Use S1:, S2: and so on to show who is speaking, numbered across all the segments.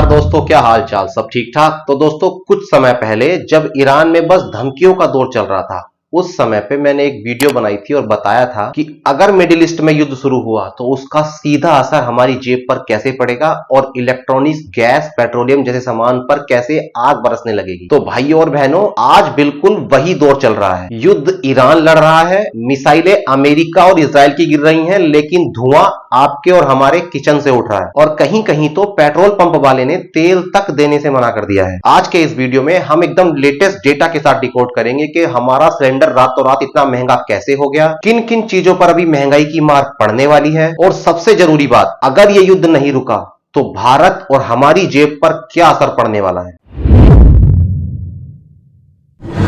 S1: नमस्कार दोस्तों, क्या हाल चाल, सब ठीक ठाक। तो दोस्तों, कुछ समय पहले जब ईरान में बस धमकियों का दौर चल रहा था, उस समय पे मैंने एक वीडियो बनाई थी और बताया था कि अगर मिडिल ईस्ट में युद्ध शुरू हुआ तो उसका सीधा असर हमारी जेब पर कैसे पड़ेगा और इलेक्ट्रॉनिक्स, गैस, पेट्रोलियम जैसे सामान पर कैसे आग बरसने लगेगी। तो भाई और बहनों, आज बिल्कुल वही दौर चल रहा है। युद्ध ईरान लड़ रहा है, मिसाइलें अमेरिका और इजराइल की गिर रही हैं, लेकिन धुआं आपके और हमारे किचन से उठ रहा है और कहीं कहीं तो पेट्रोल पंप वाले ने तेल तक देने से मना कर दिया है। आज के इस वीडियो में हम एकदम लेटेस्ट डेटा के साथ डिकोड करेंगे कि हमारा सिलेंडर रातों रात इतना महंगा कैसे हो गया, किन किन चीजों पर अभी महंगाई की मार पड़ने वाली है, और सबसे जरूरी बात, अगर यह युद्ध नहीं रुका तो भारत और हमारी जेब पर क्या असर पड़ने वाला है।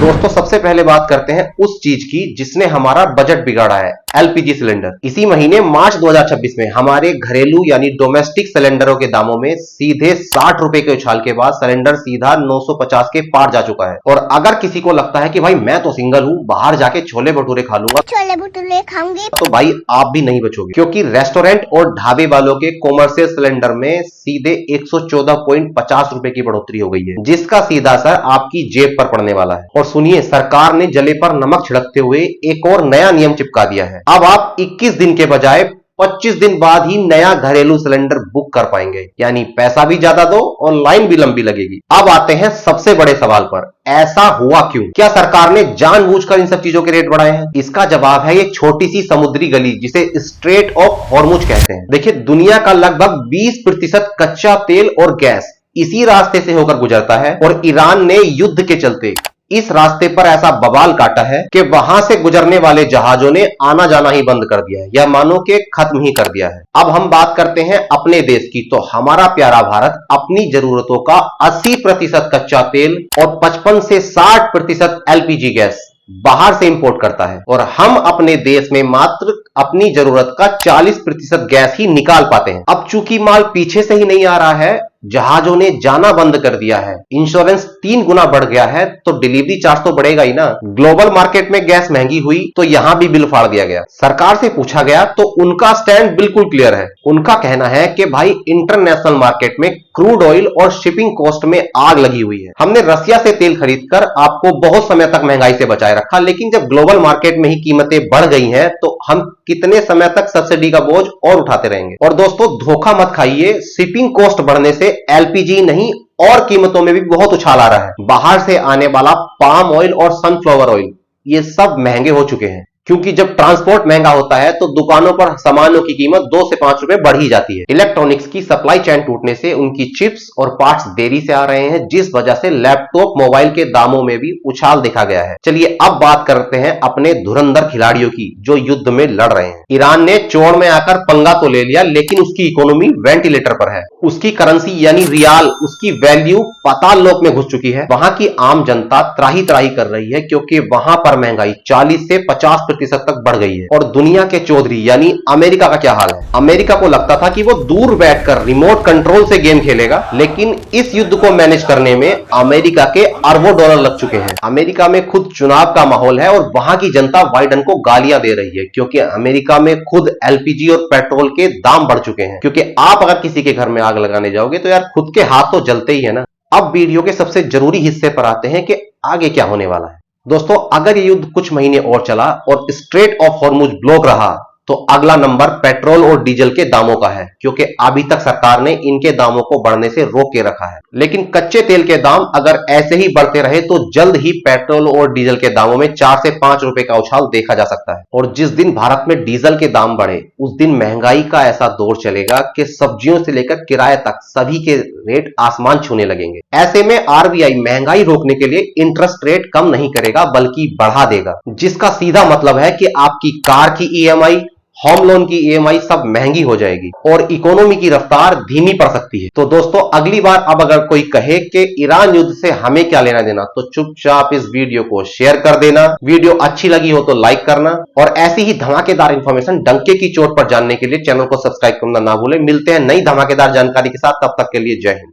S1: दोस्तों, सबसे पहले बात करते हैं उस चीज की जिसने हमारा बजट बिगाड़ा है, एलपीजी सिलेंडर। इसी महीने मार्च 2026 में हमारे घरेलू यानी डोमेस्टिक सिलेंडरों के दामों में सीधे 60 रुपए के उछाल के बाद सिलेंडर सीधा 950 के पार जा चुका है। और अगर किसी को लगता है कि भाई मैं तो सिंगल हूं, बाहर जाके छोले भटूरे खा लूंगा, छोले भटूरे खाऊंगे, तो भाई आप भी नहीं बचोगे, क्योंकि रेस्टोरेंट और ढाबे वालों के कॉमर्शियल सिलेंडर में सीधे 114.50 रुपए की बढ़ोतरी हो गई है, जिसका सीधा असर आपकी जेब पर पड़ने वाला है। और सुनिए, सरकार ने जले पर नमक छिड़कते हुए एक और नया नियम चिपका दिया है। अब आप 21 दिन के बजाय 25 दिन बाद ही नया घरेलू सिलेंडर बुक कर पाएंगे, यानी पैसा भी ज्यादा दो और लाइन भी लंबी लगेगी। अब आते हैं सबसे बड़े सवाल पर, ऐसा हुआ क्यों? क्या सरकार ने जानबूझकर इन सब चीजों के रेट बढ़ाए हैं? इसका जवाब है ये छोटी सी समुद्री गली जिसे स्ट्रेट ऑफ हॉर्मुज कहते हैं। देखिए, दुनिया का लगभग 20% कच्चा तेल और गैस इसी रास्ते से होकर गुजरता है, और ईरान ने युद्ध के चलते इस रास्ते पर ऐसा बवाल काटा है कि वहां से गुजरने वाले जहाजों ने आना जाना ही बंद कर दिया है, या मानो कि खत्म ही कर दिया है। अब हम बात करते हैं अपने देश की। तो हमारा प्यारा भारत अपनी जरूरतों का 80% कच्चा तेल और 55 से 60% एलपीजी गैस बाहर से इंपोर्ट करता है, और हम अपने देश में मात्र अपनी जरूरत का 40% गैस ही निकाल पाते हैं। अब चूंकि माल पीछे से ही नहीं आ रहा है, जहाजों ने जाना बंद कर दिया है, इंश्योरेंस 3 गुना बढ़ गया है, तो डिलीवरी चार्ज तो बढ़ेगा ही ना। ग्लोबल मार्केट में गैस महंगी हुई तो यहां भी बिल फाड़ दिया गया। सरकार से पूछा गया तो उनका स्टैंड बिल्कुल क्लियर है। उनका कहना है कि भाई, इंटरनेशनल मार्केट में क्रूड ऑयल और शिपिंग कॉस्ट में आग लगी हुई है। हमने रसिया से तेल खरीदकर आपको बहुत समय तक महंगाई से बचाए रखा, लेकिन जब ग्लोबल मार्केट में ही कीमतें बढ़ गई हैं तो हम कितने समय तक सब्सिडी का बोझ और उठाते रहेंगे। और दोस्तों, धोखा मत खाइए, शिपिंग कॉस्ट बढ़ने से एलपीजी नहीं और कीमतों में भी बहुत उछाल आ रहा है। बाहर से आने वाला पाम ऑयल और सनफ्लावर ऑयल, ये सब महंगे हो चुके हैं, क्योंकि जब ट्रांसपोर्ट महंगा होता है तो दुकानों पर सामानों की कीमत 2 से 5 रुपए बढ़ ही जाती है। इलेक्ट्रॉनिक्स की सप्लाई चेन टूटने से उनकी चिप्स और पार्ट्स देरी से आ रहे हैं, जिस वजह से लैपटॉप, मोबाइल के दामों में भी उछाल देखा गया है। चलिए अब बात करते हैं अपने धुरंधर खिलाड़ियों की जो युद्ध में लड़ रहे हैं। ईरान ने चोड़ में आकर पंगा तो ले लिया, लेकिन उसकी इकोनॉमी वेंटिलेटर पर है। उसकी करेंसी यानी रियाल, उसकी वैल्यू पाताल लोक में घुस चुकी है। वहां की आम जनता त्राही त्राही कर रही है, क्योंकि वहां पर महंगाई 40 से 50% तक बढ़ गई है। और दुनिया के चौधरी यानी अमेरिका का क्या हाल है? अमेरिका को लगता था कि वो दूर बैठकर रिमोट कंट्रोल से गेम खेलेगा, लेकिन इस युद्ध को मैनेज करने में अमेरिका के अरबों डॉलर लग चुके हैं। अमेरिका में खुद चुनाव का माहौल है और वहां की जनता बाइडेन को गालियां दे रही है, क्योंकि अमेरिका में खुद एलपीजी और पेट्रोल के दाम बढ़ चुके हैं। क्योंकि आप अगर किसी के घर में आग लगाने जाओगे तो यार खुद के हाथ तो जलते ही है ना। अब वीडियो के सबसे जरूरी हिस्से पर आते हैं कि आगे क्या होने वाला है। दोस्तों, अगर ये युद्ध कुछ महीने और चला और स्ट्रेट ऑफ हॉर्मुज ब्लॉक रहा तो अगला नंबर पेट्रोल और डीजल के दामों का है, क्योंकि अभी तक सरकार ने इनके दामों को बढ़ने से रोक के रखा है। लेकिन कच्चे तेल के दाम अगर ऐसे ही बढ़ते रहे तो जल्द ही पेट्रोल और डीजल के दामों में 4 से 5 रुपए का उछाल देखा जा सकता है। और जिस दिन भारत में डीजल के दाम बढ़े, उस दिन महंगाई का ऐसा दौर चलेगा कि सब्जियों से लेकर किराए तक सभी के रेट आसमान छूने लगेंगे। ऐसे में आरबीआई महंगाई रोकने के लिए इंटरेस्ट रेट कम नहीं करेगा, बल्कि बढ़ा देगा, जिसका सीधा मतलब है कि आपकी कार की ईएमआई, होम लोन की ईएमआई सब महंगी हो जाएगी और इकोनॉमी की रफ्तार धीमी पड़ सकती है। तो दोस्तों, अगली बार अब अगर कोई कहे कि ईरान युद्ध से हमें क्या लेना देना, तो चुपचाप इस वीडियो को शेयर कर देना। वीडियो अच्छी लगी हो तो लाइक करना, और ऐसी ही धमाकेदार इंफॉर्मेशन डंके की चोट पर जानने के लिए चैनल को सब्सक्राइब करना ना भूलें। मिलते हैं नई धमाकेदार जानकारी के साथ, तब तक के लिए जय हिंद।